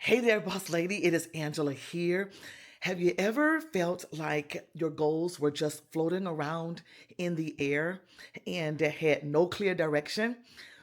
Hey there, boss lady. It is Angela here. Have you ever felt like your goals were just floating around in the air and had no clear direction?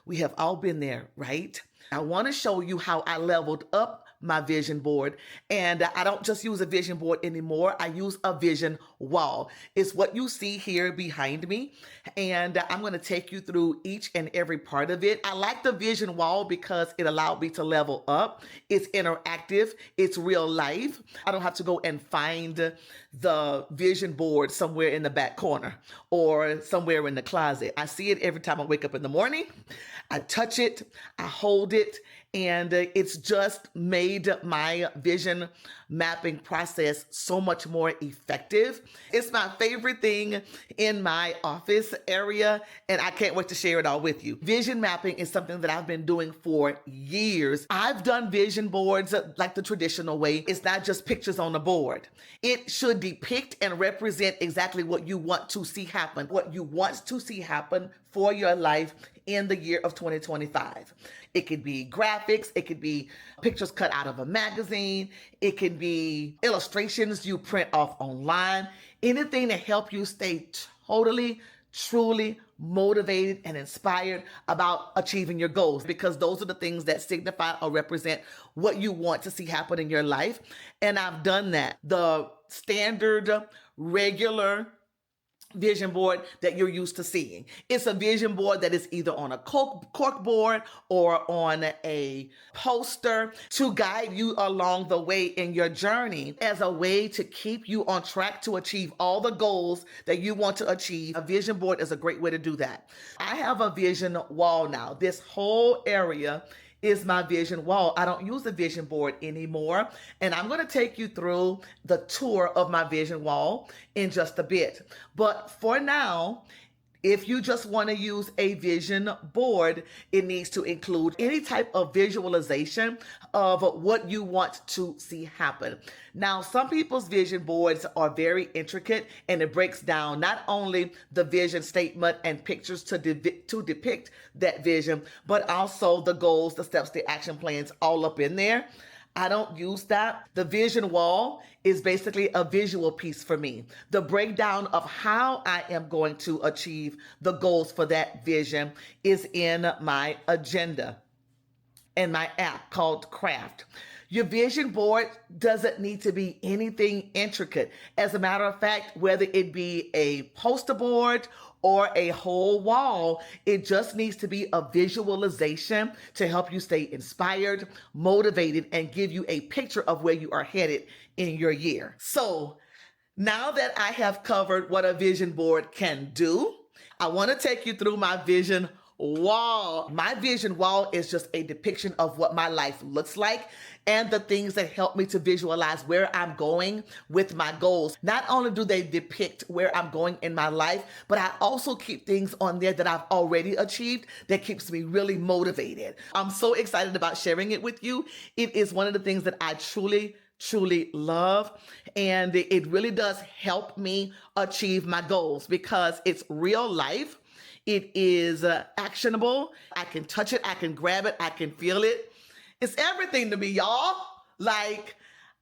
We have all been there, right? I want to show you how I leveled up my vision board. And I don't just use a vision board anymore. I use a vision wall. It's what you see here behind me. And I'm going to take you through each and every part of it. I like the vision wall because it allowed me to level up. It's interactive. It's real life. I don't have to go and find the vision board somewhere in the back corner or somewhere in the closet. I see it every time I wake up in the morning. I touch it, I hold it, and it's just made my vision mapping process so much more effective. It's my favorite thing in my office area, and I can't wait to share it all with you. Vision mapping is something that I've been doing for years. I've done vision boards like the traditional way. It's not just pictures on a board. It should depict and represent exactly what you want to see happen, what you want to see happen for your life in the year of 2025. It could be graphics, it could be pictures cut out of a magazine, it can be illustrations you print off online, anything to help you stay totally, truly motivated and inspired about achieving your goals, because those are the things that signify or represent what you want to see happen in your life. And I've done that. The standard, regular vision board that you're used to seeing. It's a vision board that is either on a cork board or on a poster to guide you along the way in your journey, as a way to keep you on track to achieve all the goals that you want to achieve. A vision board is a great way to do that. I have a vision wall now. This whole area is my vision wall. I don't use the vision board anymore. And I'm going to take you through the tour of my vision wall in just a bit. But for now, if you just want to use a vision board, it needs to include any type of visualization of what you want to see happen. Now, some people's vision boards are very intricate, and it breaks down not only the vision statement and pictures to depict that vision, but also the goals, the steps, the action plans all up in there. I don't use that. The vision wall is basically a visual piece for me. The breakdown of how I am going to achieve the goals for that vision is in my agenda and my app called Craft. Your vision board doesn't need to be anything intricate. As a matter of fact, whether it be a poster board or a whole wall, it just needs to be a visualization to help you stay inspired, motivated, and give you a picture of where you are headed in your year. So now that I have covered what a vision board can do, I want to take you through my vision wall. My vision wall is just a depiction of what my life looks like and the things that help me to visualize where I'm going with my goals. Not only do they depict where I'm going in my life, but I also keep things on there that I've already achieved that keeps me really motivated. I'm so excited about sharing it with you. It is one of the things that I truly love, and it really does help me achieve my goals because it's real life. It is actionable. I can touch it. I can grab it. I can feel it. It's everything to me, y'all. Like,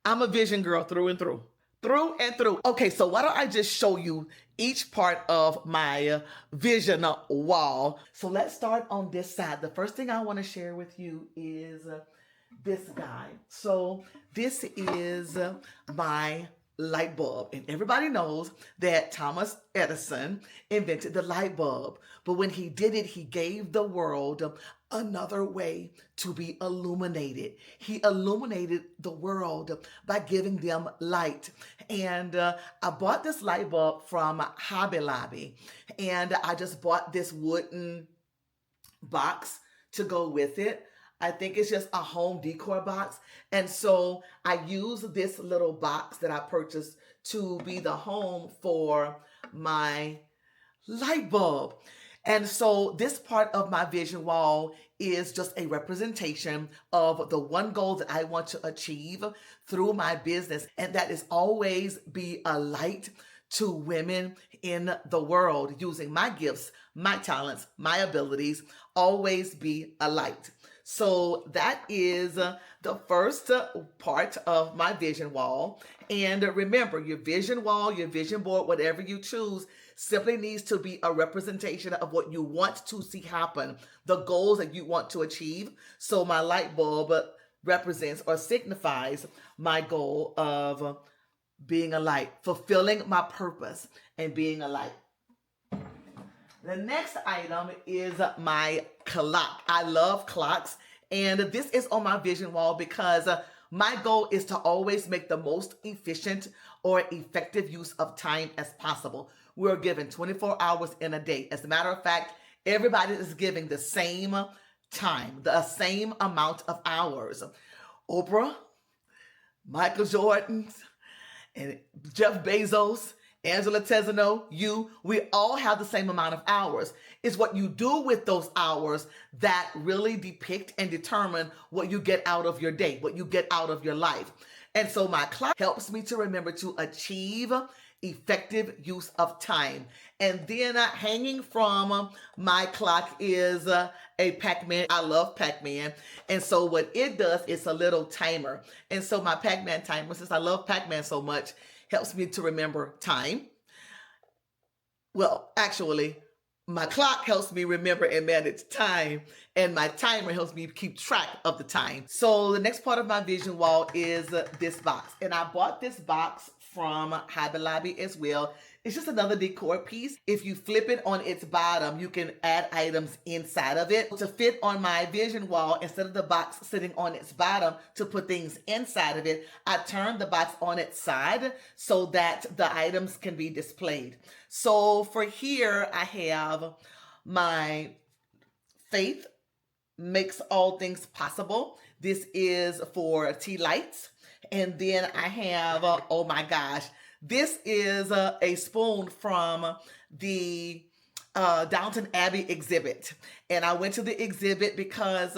I'm a vision girl through and through. Through and through. Okay, so why don't I just show you each part of my vision wall. So let's start on this side. The first thing I want to share with you is this guy. So this is my light bulb. And everybody knows that Thomas Edison invented the light bulb. But when he did it, he gave the world another way to be illuminated. He illuminated the world by giving them light. And I bought this light bulb from Hobby Lobby. And I just bought this wooden box to go with it. I think it's just a home decor box. And so I use this little box that I purchased to be the home for my light bulb. And so this part of my vision wall is just a representation of the one goal that I want to achieve through my business. And that is always be a light to women in the world using my gifts, my talents, my abilities, always be a light. So that is the first part of my vision wall. And remember, your vision wall, your vision board, whatever you choose, simply needs to be a representation of what you want to see happen, the goals that you want to achieve. So my light bulb represents or signifies my goal of being a light, fulfilling my purpose and being a light. The next item is my clock. I love clocks, and this is on my vision wall because my goal is to always make the most efficient or effective use of time as possible. We're given 24 hours in a day. As a matter of fact, everybody is giving the same time, the same amount of hours. Oprah, Michael Jordan, and Jeff Bezos, Angela Tezano, we all have the same amount of hours. It's what you do with those hours that really depict and determine what you get out of your day, what you get out of your life. And so my clock helps me to remember to achieve effective use of time. And then hanging from my clock is a Pac-Man. I love Pac-Man. And so what it does is a little timer. And so my Pac-Man timer, since I love Pac-Man so much, helps me to remember time. Well, actually, my clock helps me remember and manage time, and my timer helps me keep track of the time. So the next part of my vision wall is this box. And I bought this box from Hobby Lobby as well. It's just another decor piece. If you flip it on its bottom, you can add items inside of it. To fit on my vision wall, instead of the box sitting on its bottom to put things inside of it, I turned the box on its side so that the items can be displayed. So for here, I have my faith makes all things possible. This is for tea lights. And then I have, oh my gosh, this is a spoon from the Downton Abbey exhibit. And I went to the exhibit because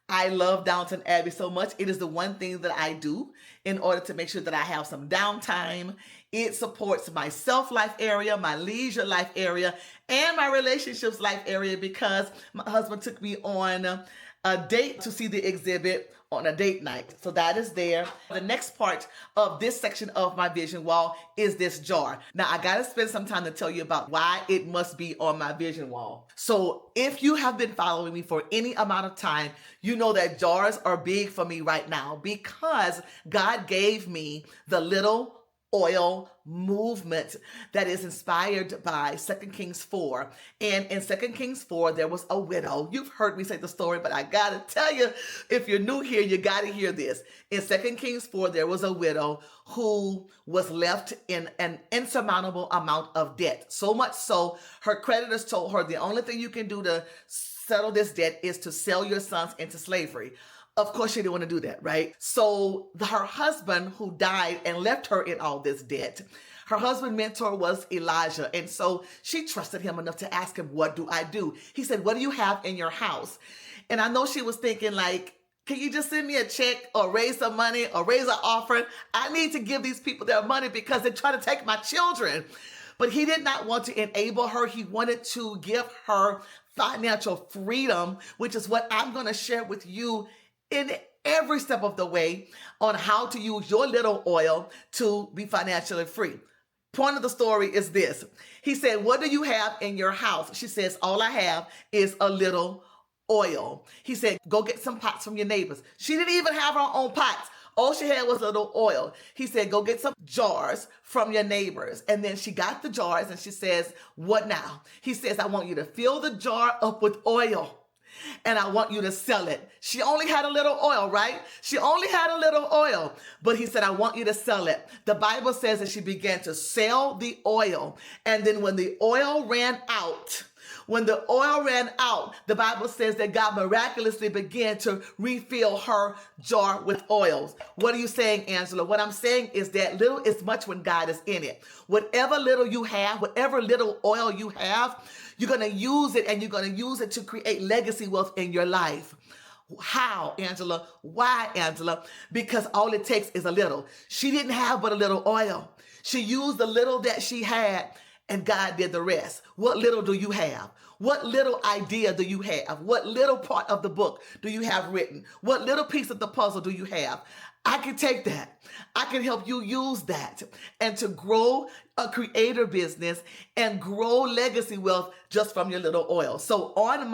I love Downton Abbey so much. It is the one thing that I do in order to make sure that I have some downtime. It supports my self-life area, my leisure life area, and my relationships life area because my husband took me on a date to see the exhibit on a date night. So that is there. The next part of this section of my vision wall is this jar. Now I gotta spend some time to tell you about why it must be on my vision wall. So if you have been following me for any amount of time, you know that jars are big for me right now because God gave me the little oil movement that is inspired by 2 Kings 4. And in 2 Kings 4, there was a widow. You've heard me say the story, but I gotta tell you, if you're new here, you gotta hear this. In 2 Kings 4, there was a widow who was left in an insurmountable amount of debt. So much so, her creditors told her the only thing you can do to settle this debt is to sell your sons into slavery. Of course, she didn't want to do that, right? So her husband, who died and left her in all this debt, her husband's mentor was Elijah. And so she trusted him enough to ask him, what do I do? He said, what do you have in your house? And I know she was thinking like, can you just send me a check or raise some money or raise an offering? I need to give these people their money because they're trying to take my children. But he did not want to enable her. He wanted to give her financial freedom, which is what I'm going to share with you in every step of the way on how to use your little oil to be financially free. Point of the story is this. He said, what do you have in your house? She says, all I have is a little oil. He said, go get some pots from your neighbors. She didn't even have her own pots. All she had was a little oil. He said, go get some jars from your neighbors. And then she got the jars and she says, what now? He says, I want you to fill the jar up with oil. And I want you to sell it. She only had a little oil, right? She only had a little oil. But he said, I want you to sell it. The Bible says that she began to sell the oil. And then when the oil ran out, the Bible says that God miraculously began to refill her jar with oils. What are you saying, Angela? What I'm saying is that little is much when God is in it. Whatever little you have, whatever little oil you have, you're going to use it, and you're going to use it to create legacy wealth in your life. How, Angela? Why, Angela? Because all it takes is a little. She didn't have but a little oil. She used the little that she had, and God did the rest. What little do you have? What little idea do you have? What little part of the book do you have written? What little piece of the puzzle do you have? I can take that. I can help you use that and to grow a creator business and grow legacy wealth just from your little oil. So on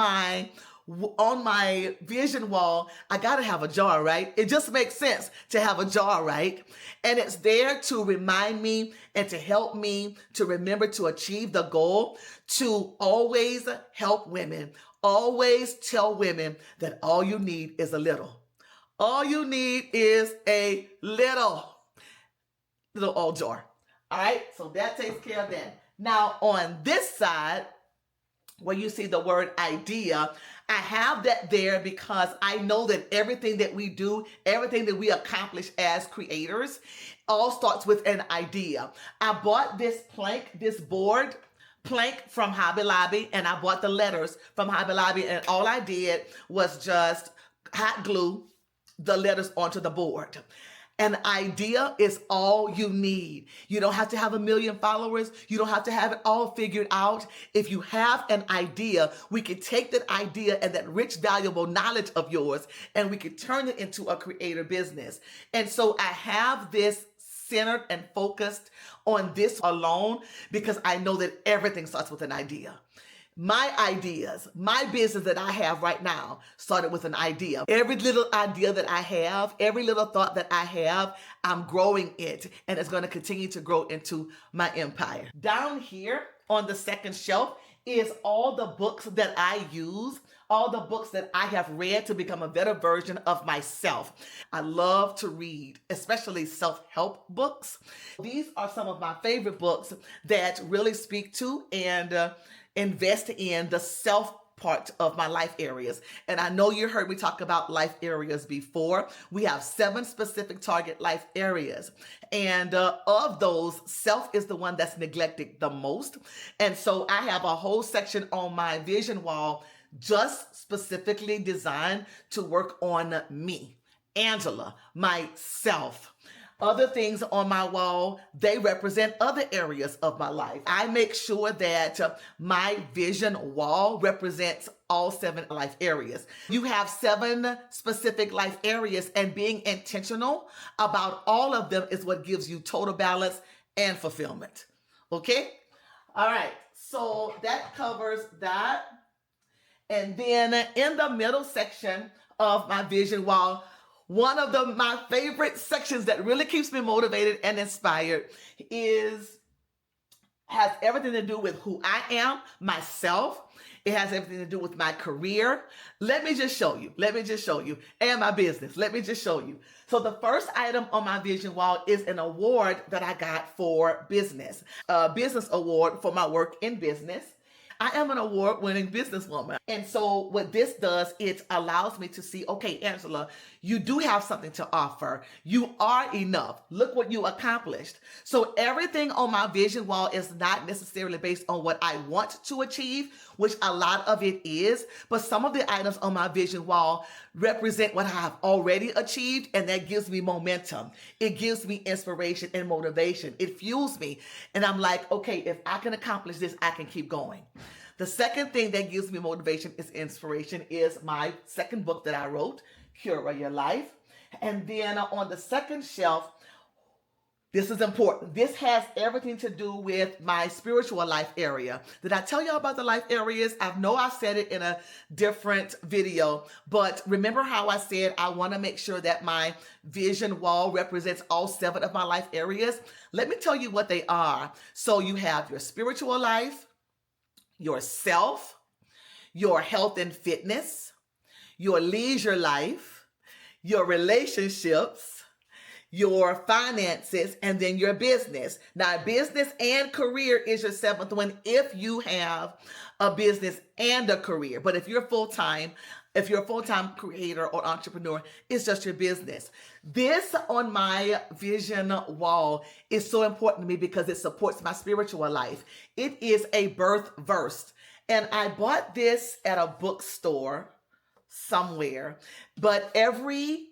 my vision wall, I got to have a jar, right? It just makes sense to have a jar, right? And it's there to remind me and to help me to remember to achieve the goal, to always help women, always tell women that all you need is a little. All you need is a little oil jar. All right, so that takes care of that. Now on this side, where you see the word idea, I have that there because I know that everything that we do, everything that we accomplish as creators, all starts with an idea. I bought this board plank from Hobby Lobby, and I bought the letters from Hobby Lobby, and all I did was just hot glue the letters onto the board. An idea is all you need. You don't have to have 1 million followers. You don't have to have it all figured out. If you have an idea, we can take that idea and that rich, valuable knowledge of yours, and we can turn it into a creator business. And so I have this centered and focused on this alone because I know that everything starts with an idea. My ideas, my business that I have right now started with an idea. Every little idea that I have, every little thought that I have, I'm growing it, and it's going to continue to grow into my empire. Down here on the second shelf is all the books that I use, all the books that I have read to become a better version of myself. I love to read, especially self-help books. These are some of my favorite books that really speak to and invest in the self part of my life areas. And I know you heard me talk about life areas before. We have 7 specific target life areas. And of those, self is the one that's neglected the most. And so I have a whole section on my vision wall just specifically designed to work on me, Angela, myself. Other things on my wall, they represent other areas of my life. I make sure that my vision wall represents all 7 life areas. You have 7 specific life areas, and being intentional about all of them is what gives you total balance and fulfillment. Okay? All right. So that covers that. And then in the middle section of my vision wall, one of my favorite sections that really keeps me motivated and inspired has everything to do with who I am, myself. It has everything to do with my career. Let me just show you. And my business. Let me just show you. So the first item on my vision wall is an award that I got for business. A business award for my work in business. I am an award-winning businesswoman. And so what this does, it allows me to see, okay, Angela, you do have something to offer. You are enough. Look what you accomplished. So everything on my vision wall is not necessarily based on what I want to achieve, which a lot of it is, but some of the items on my vision wall represent what I have already achieved, and that gives me momentum. It gives me inspiration and motivation. It fuels me. And I'm like, okay, if I can accomplish this, I can keep going. The second thing that gives me motivation is inspiration is my second book that I wrote, Cure Your Life. And then on the second shelf, this is important. This has everything to do with my spiritual life area. Did I tell y'all about the life areas? I know I said it in a different video, but remember how I said I want to make sure that my vision wall represents all 7 of my life areas? Let me tell you what they are. So you have your spiritual life, yourself, your health and fitness, your leisure life, your relationships, your finances, and then your business. Now, business and career is your 7th one if you have a business and a career. But if you're a full-time creator or entrepreneur, it's just your business. This on my vision wall is so important to me because it supports my spiritual life. It is a birth verse. And I bought this at a bookstore somewhere, but every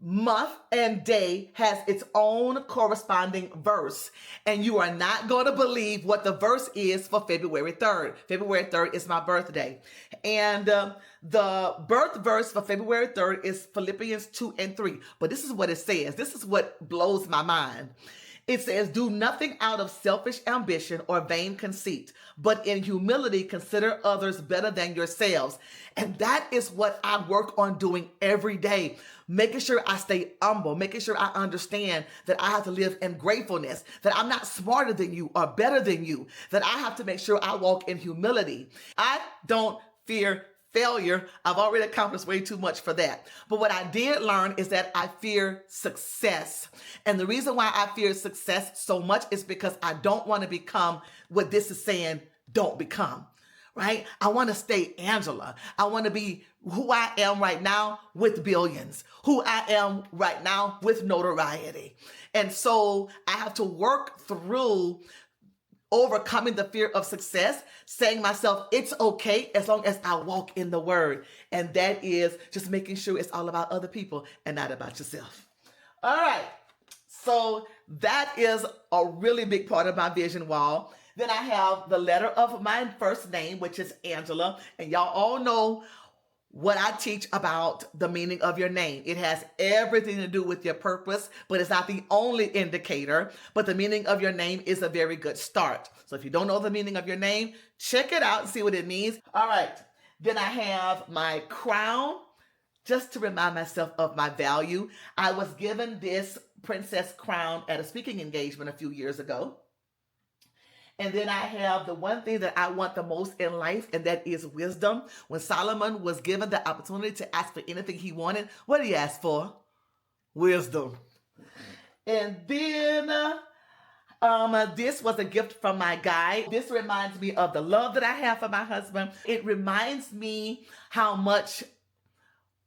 month and day has its own corresponding verse. And you are not going to believe what the verse is for February 3rd. February 3rd is my birthday. And the birth verse for February 3rd is Philippians 2 and 3. But this is what it says. This is what blows my mind. It says, do nothing out of selfish ambition or vain conceit, but in humility consider others better than yourselves. And that is what I work on doing every day, making sure I stay humble, making sure I understand that I have to live in gratefulness, that I'm not smarter than you or better than you, that I have to make sure I walk in humility. I don't fear failure. I've already accomplished way too much for that. But what I did learn is that I fear success. And the reason why I fear success so much is because I don't want to become what this is saying, don't become, right? I want to stay Angela. I want to be who I am right now with billions, who I am right now with notoriety. And so I have to work through overcoming the fear of success, saying myself, it's okay as long as I walk in the word. And that is just making sure it's all about other people and not about yourself. All right. So that is a really big part of my vision wall. Then I have the letter of my first name, which is Angela. And y'all all know what I teach about the meaning of your name. It has everything to do with your purpose, but it's not the only indicator. But the meaning of your name is a very good start. So if you don't know the meaning of your name, check it out and see what it means. All right. Then I have my crown, just to remind myself of my value. I was given this princess crown at a speaking engagement a few years ago. And then I have the one thing that I want the most in life, and that is wisdom. When Solomon was given the opportunity to ask for anything he wanted, what did he ask for? Wisdom. And then this was a gift from my guy. This reminds me of the love that I have for my husband. It reminds me how much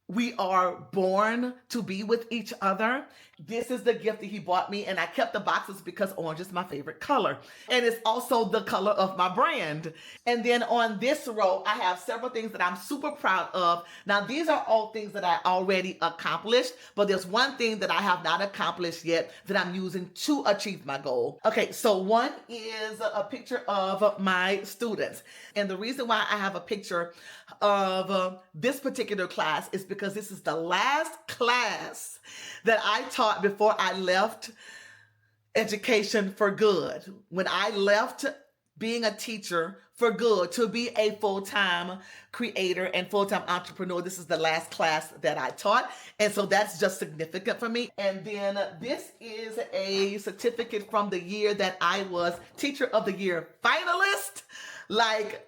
we are born to be with each other. This is the gift that he bought me, and I kept the boxes because orange is my favorite color. And it's also the color of my brand. And then on this row, I have several things that I'm super proud of. Now, these are all things that I already accomplished, but there's one thing that I have not accomplished yet that I'm using to achieve my goal. Okay, so one is a picture of my students. And the reason why I have a picture of this particular class is because this is the last class that I taught before I left education for good. When I left being a teacher for good to be a full-time creator and full-time entrepreneur, this is the last class that I taught. And so that's just significant for me. And then this is a certificate from the year that I was Teacher of the Year finalist. Like,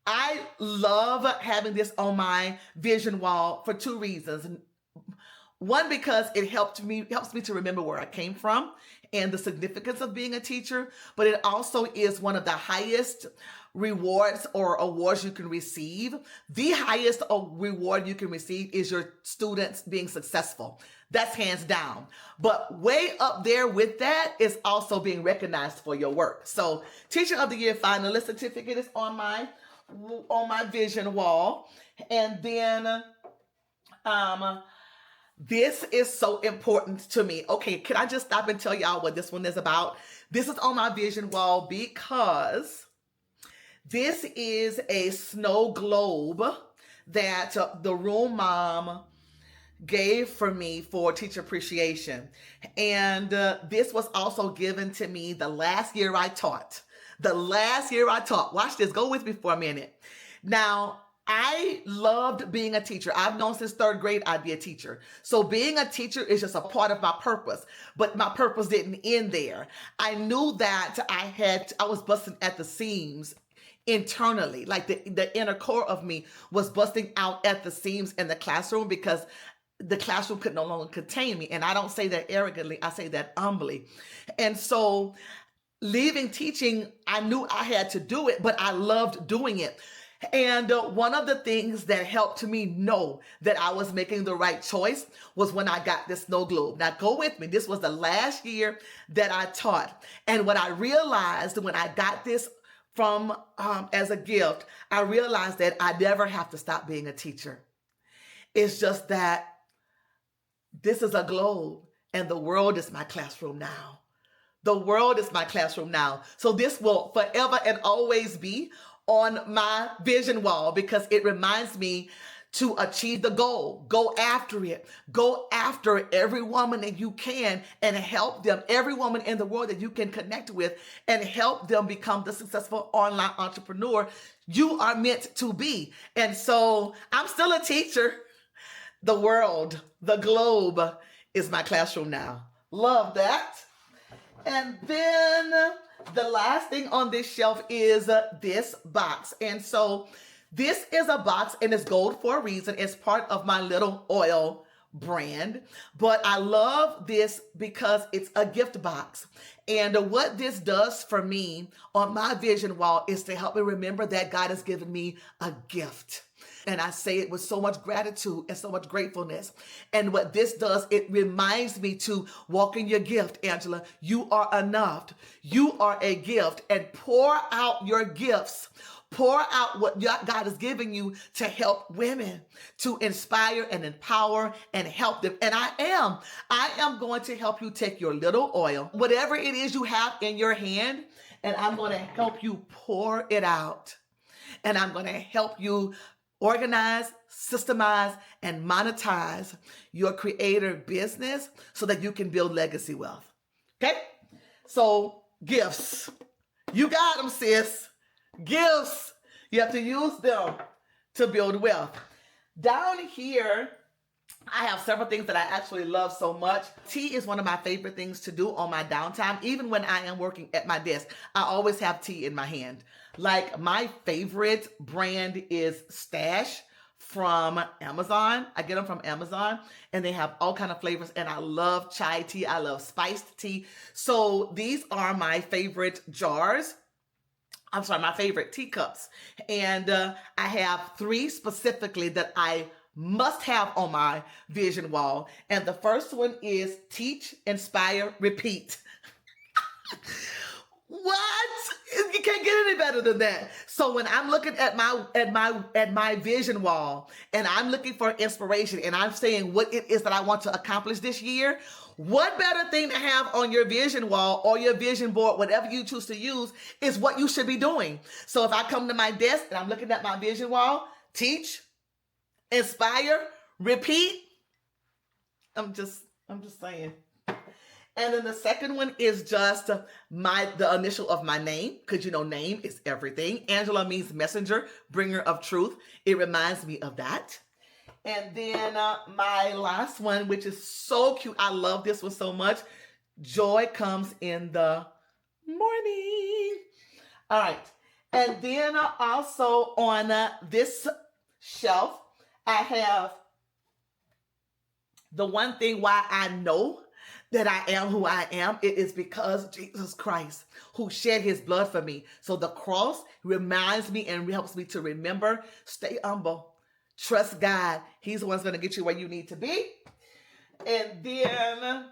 I love having this on my vision wall for two reasons. One, because it helps me to remember where I came from and the significance of being a teacher, but it also is one of the highest rewards or awards you can receive. The highest reward you can receive is your students being successful. That's hands down. But way up there with that is also being recognized for your work. So Teacher of the Year finalist certificate is on my vision wall. And then this is so important to me. Okay, can I just stop and tell y'all what this one is about? This is on my vision wall because this is a snow globe that the room mom gave for me for teacher appreciation. And this was also given to me the last year I taught. Watch this. Go with me for a minute. Now, I loved being a teacher. I've known since third grade I'd be a teacher. So being a teacher is just a part of my purpose. But my purpose didn't end there. I knew that I was busting at the seams internally. Like the inner core of me was busting out at the seams in the classroom because the classroom could no longer contain me. And I don't say that arrogantly. I say that humbly. And so leaving teaching, I knew I had to do it, but I loved doing it. And one of the things that helped me know that I was making the right choice was when I got this snow globe. Now go with me. This was the last year that I taught. And what I realized when I got this from as a gift, I realized that I never have to stop being a teacher. It's just that This is a globe, and the world is my classroom now. The world is my classroom now. So this will forever and always be on my vision wall because it reminds me to achieve the goal. Go after it. Go after every woman that you can and help them, every woman in the world that you can connect with and help them become the successful online entrepreneur you are meant to be. And so I'm still a teacher. The world, the globe is my classroom now. Love that. And then the last thing on this shelf is this box. And so this is a box and it's gold for a reason. It's part of my little oil brand. But I love this because it's a gift box. And what this does for me on my vision wall is to help me remember that God has given me a gift. And I say it with so much gratitude and so much gratefulness. And what this does, it reminds me to walk in your gift, Angela. You are enough. You are a gift. And pour out your gifts. Pour out what God is giving you to help women, to inspire and empower and help them. And I am going to help you take your little oil, whatever it is you have in your hand, and I'm going to help you pour it out. And I'm going to help you organize, systemize, and monetize your creator business so that you can build legacy wealth. Okay? So gifts. You got them, sis. Gifts. You have to use them to build wealth. Down here, I have several things that I actually love so much. Tea is one of my favorite things to do on my downtime. Even when I am working at my desk, I always have tea in my hand. Like my favorite brand is Stash from Amazon. I get them from Amazon and they have all kind of flavors and I love chai tea. I love spiced tea. So these are my favorite jars. I'm sorry, my favorite teacups. And I have 3 specifically that I must have on my vision wall. And the first one is teach, inspire, repeat. What? You can't get any better than that. So when I'm looking at my vision wall and I'm looking for inspiration and I'm saying what it is that I want to accomplish this year, what better thing to have on your vision wall or your vision board, whatever you choose to use, is what you should be doing. So if I come to my desk and I'm looking at my vision wall, teach, inspire, repeat. I'm just saying. And then the second one is just the initial of my name, because you know name is everything. Angela means messenger, bringer of truth. It reminds me of that. And then my last one, which is so cute. I love this one so much. Joy comes in the morning. All right. And then also on this shelf, I have the one thing why I know that I am who I am. It is because Jesus Christ, who shed his blood for me. So the cross reminds me and helps me to remember, stay humble. Trust God. He's the one that's going to get you where you need to be. And then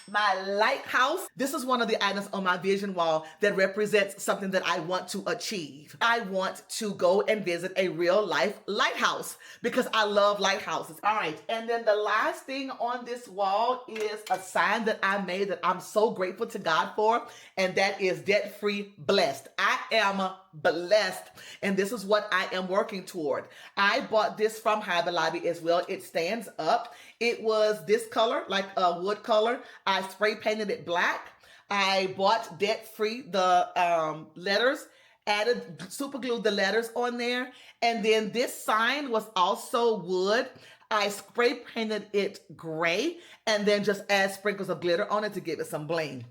my lighthouse. This is one of the items on my vision wall that represents something that I want to achieve. I want to go and visit a real life lighthouse because I love lighthouses. All right. And then the last thing on this wall is a sign that I made that I'm so grateful to God for. And that is debt-free blessed. I am blessed. And this is what I am working toward. I bought this from Hobby Lobby as well. It stands up. It was this color, like a wood color. I spray painted it black. I bought debt-free, the letters, added, super glued the letters on there. And then this sign was also wood. I spray painted it gray and then just add sprinkles of glitter on it to give it some bling.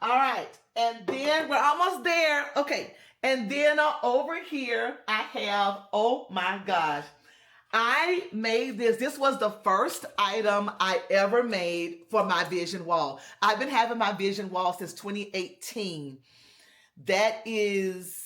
All right. And then we're almost there. Okay. And then over here, I have, oh my gosh, I made this. This was the first item I ever made for my vision wall. I've been having my vision wall since 2018. That is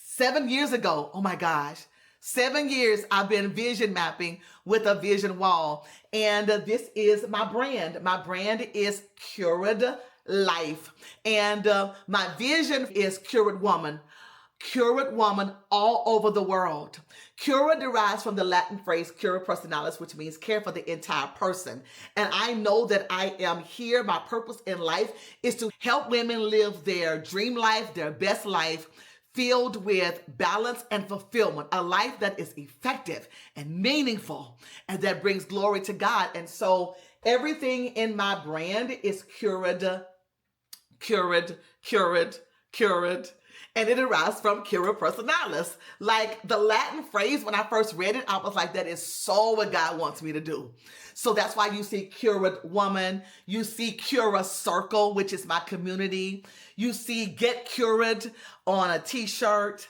7 years ago. Oh my gosh. 7 years I've been vision mapping with a vision wall. And this is my brand. My brand is Cured Life. And my vision is Cured Woman. Curate woman all over the world. Cura derives from the Latin phrase cura personalis, which means care for the entire person. And I know that I am here. My purpose in life is to help women live their dream life, their best life, filled with balance and fulfillment, a life that is effective and meaningful and that brings glory to God. And so everything in my brand is cured, cured, cured, cured. And it derives from cura personalis. Like the Latin phrase, when I first read it, I was like, that is so what God wants me to do. So that's why you see Curate Woman. You see Cura Circle, which is my community. You see Get Curate on a t-shirt.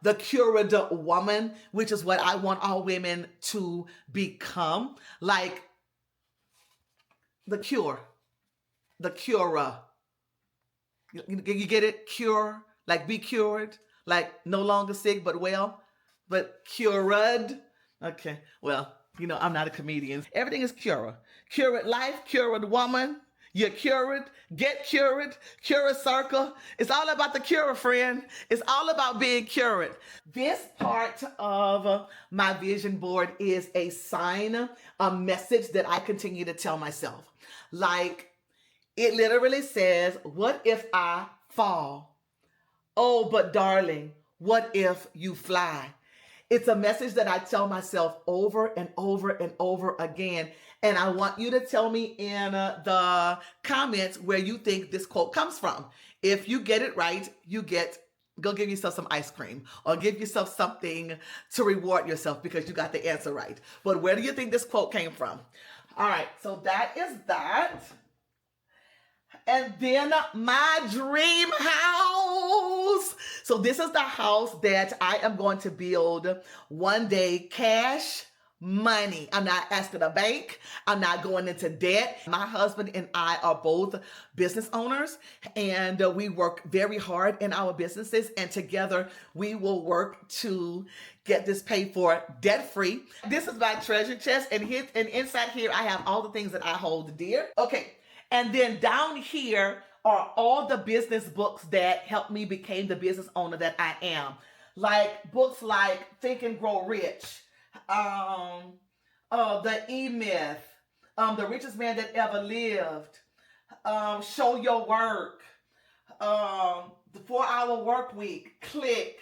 The Curate Woman, which is what I want all women to become. Like the cure, the cura. You get it? Cure. Like be cured, like no longer sick but well, but cured. Okay, well, I'm not a comedian. Everything is cura. Curate life, curate woman, you're cured, get cured, cura circle. It's all about the cura, friend. It's all about being cured. This part of my vision board is a sign, a message that I continue to tell myself. Like, it literally says, what if I fall? Oh, but darling, what if you fly? It's a message that I tell myself over and over and over again. And I want you to tell me in the comments where you think this quote comes from. If you get it right, go give yourself some ice cream or give yourself something to reward yourself because you got the answer right. But where do you think this quote came from? All right, so that is that. And then my dream house. So this is the house that I am going to build one day. Cash money. I'm not asking a bank. I'm not going into debt. My husband and I are both business owners, and we work very hard in our businesses, and together we will work to get this paid for debt-free. This is my treasure chest, and inside here I have all the things that I hold dear. Okay. And then down here are all the business books that helped me become the business owner that I am. Like books like Think and Grow Rich, The E-Myth, The Richest Man That Ever Lived, Show Your Work, The 4-Hour Work Week, Click,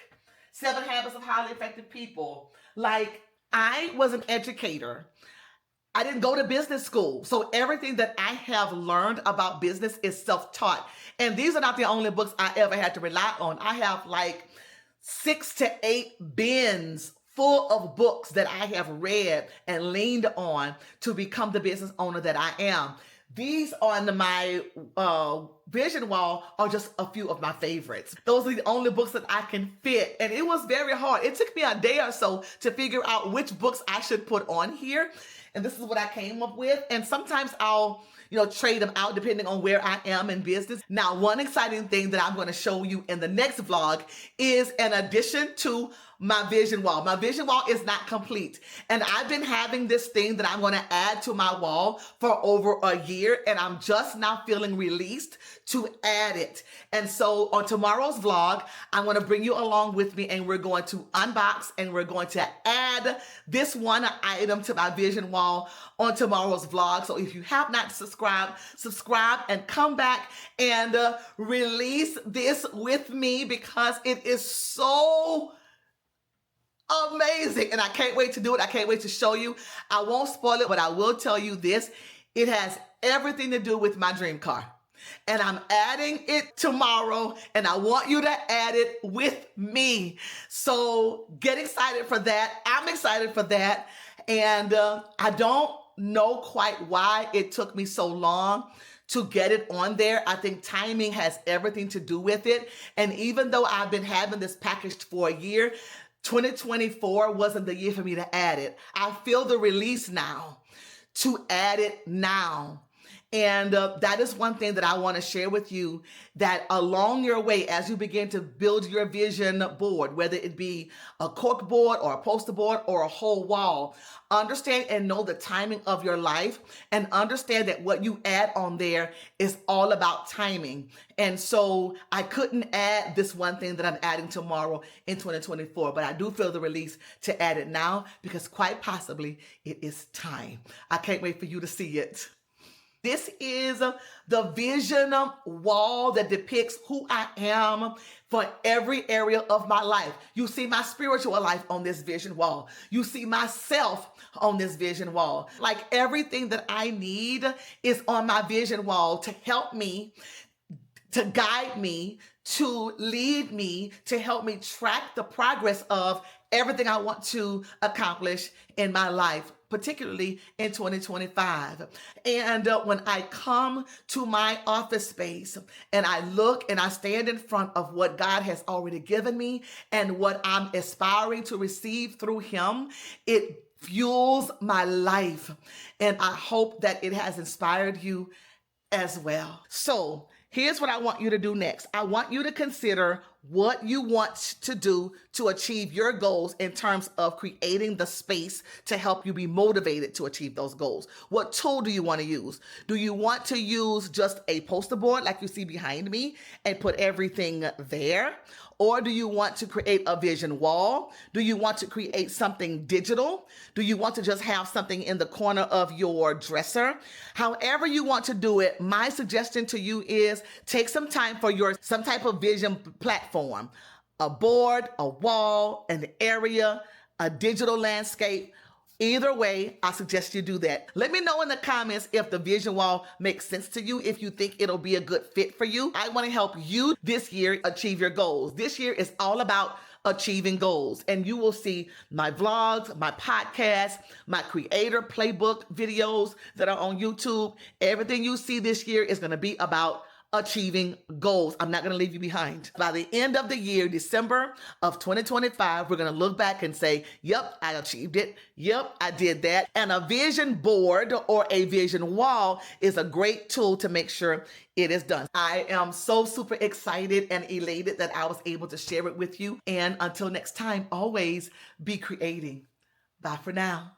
7 Habits of Highly Effective People. Like, I was an educator. I didn't go to business school. So everything that I have learned about business is self-taught. And these are not the only books I ever had to rely on. I have like 6 to 8 bins full of books that I have read and leaned on to become the business owner that I am. These on my vision wall are just a few of my favorites. Those are the only books that I can fit. And it was very hard. It took me a day or so to figure out which books I should put on here. And this is what I came up with. And sometimes I'll, trade them out depending on where I am in business. Now, one exciting thing that I'm going to show you in the next vlog is an addition to my vision wall. My vision wall is not complete. And I've been having this thing that I'm going to add to my wall for over a year. And I'm just now feeling released to add it. And so on tomorrow's vlog, I'm going to bring you along with me, and we're going to unbox and we're going to add this one item to my vision wall on tomorrow's vlog. So if you have not subscribe and come back and release this with me, because it is so amazing. And I can't wait to do it. I can't wait to show you. I won't spoil it, but I will tell you this. It has everything to do with my dream car. And I'm adding it tomorrow, and I want you to add it with me. So get excited for that. I'm excited for that. And I don't know quite why it took me so long to get it on there. I think timing has everything to do with it. And even though I've been having this packaged for a year, 2024 wasn't the year for me to add it. I feel the release now to add it now. And that is one thing that I want to share with you, that along your way, as you begin to build your vision board, whether it be a cork board or a poster board or a whole wall, understand and know the timing of your life, and understand that what you add on there is all about timing. And so I couldn't add this one thing that I'm adding tomorrow in 2024, but I do feel the release to add it now, because quite possibly it is time. I can't wait for you to see it. This is the vision wall that depicts who I am for every area of my life. You see my spiritual life on this vision wall. You see myself on this vision wall. Like, everything that I need is on my vision wall to help me, to guide me, to lead me, to help me track the progress of everything I want to accomplish in my life, particularly in 2025. And when I come to my office space and I look and I stand in front of what God has already given me and what I'm aspiring to receive through Him, it fuels my life. And I hope that it has inspired you as well. So here's what I want you to do next. I want you to consider what you want to do to achieve your goals in terms of creating the space to help you be motivated to achieve those goals. What tool do you want to use? Do you want to use just a poster board like you see behind me and put everything there? Or do you want to create a vision wall? Do you want to create something digital? Do you want to just have something in the corner of your dresser? However you want to do it, my suggestion to you is take some time for some type of vision platform, a board, a wall, an area, a digital landscape. Either way, I suggest you do that. Let me know in the comments if the vision wall makes sense to you, if you think it'll be a good fit for you. I want to help you this year achieve your goals. This year is all about achieving goals. And you will see my vlogs, my podcasts, my creator playbook videos that are on YouTube. Everything you see this year is going to be about achieving goals. I'm not going to leave you behind. By the end of the year, December of 2025, we're going to look back and say, yep, I achieved it. Yep, I did that. And a vision board or a vision wall is a great tool to make sure it is done. I am so super excited and elated that I was able to share it with you. And until next time, always be creating. Bye for now.